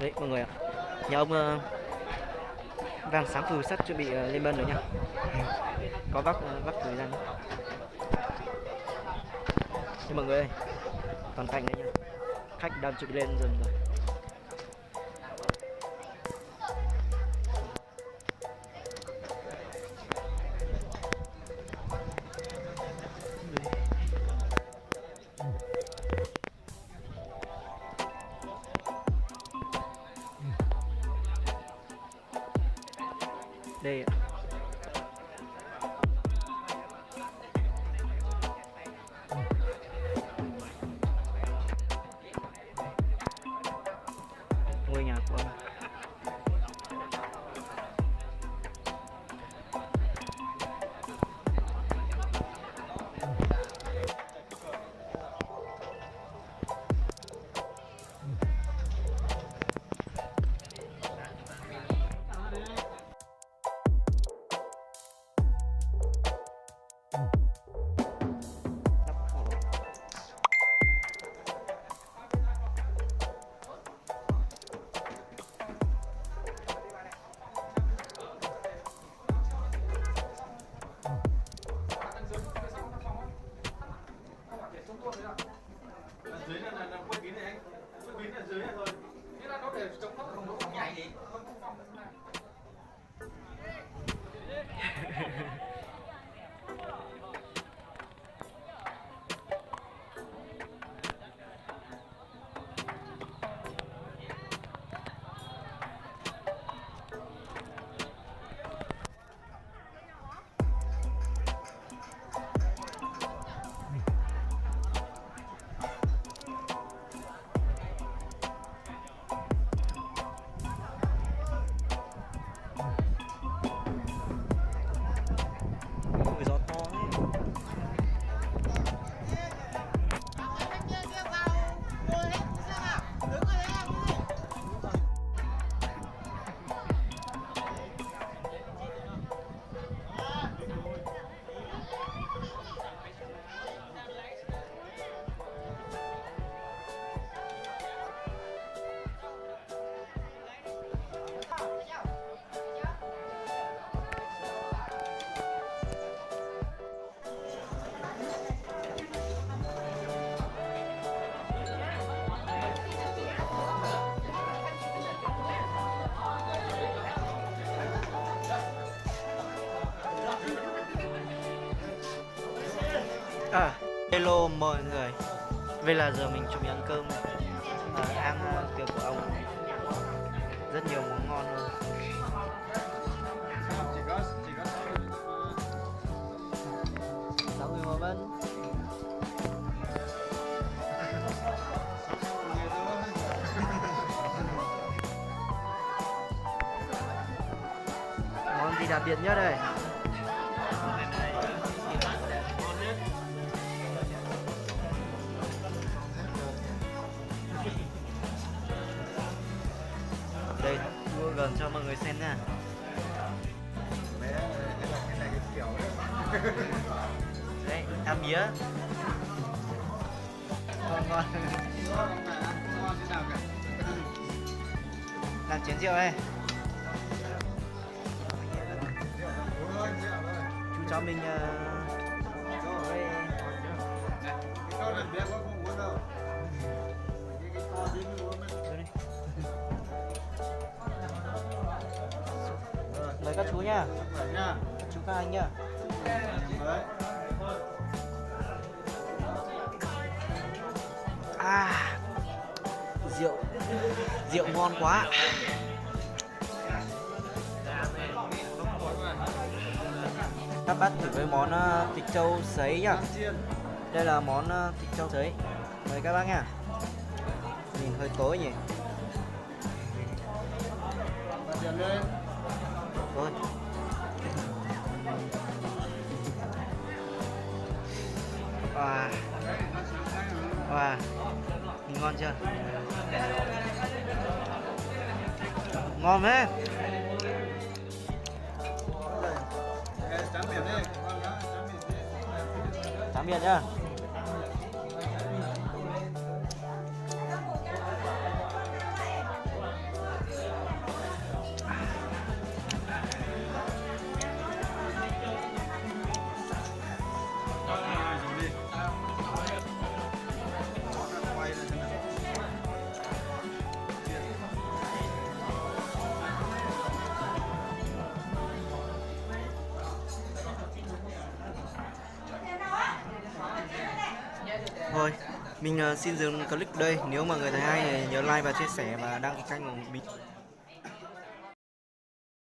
Đấy mọi người ạ, nhà ông Vàng Sáng Phừ sắt chuẩn bị lên bân rồi nha. Có vác thời gian. Thế mọi người ơi, toàn cảnh đấy nha. Khách đang chuẩn bị lên dần rồi. Đây ạ. Ngôi nhà của ông. Dưới là quất kín này anh, quất kín ở dưới này thôi. Thế là nó để chống nó không có phòng nhảy gì. Gió to ấy. Hello mọi người. Bây là giờ mình chuẩn bị ăn cơm này. Ăn kiểu của ông. Rất nhiều món ngon luôn. Sáu người mà vẫn. Món gì đặc biệt nhất đây? Đây, đua gần cho mọi người xem nha. Đấy, ăn mía. Ngon. Làm chén rượu đây. Chú cháu mình mời các chú nha. Các chú các anh nhá. Rượu ngon quá. Các bác thử với món thịt trâu sấy nhá. Đây là món thịt trâu sấy. Mời các bác nha. Nhìn hơi tối nhỉ. Thôi. Wow. Nhìn ngon chưa? Ngon đấy. Tạm biệt nhá. Thôi, mình xin dừng clip đây. Nếu mà người thấy hay thì nhớ like và chia sẻ và đăng ký kênh của mình.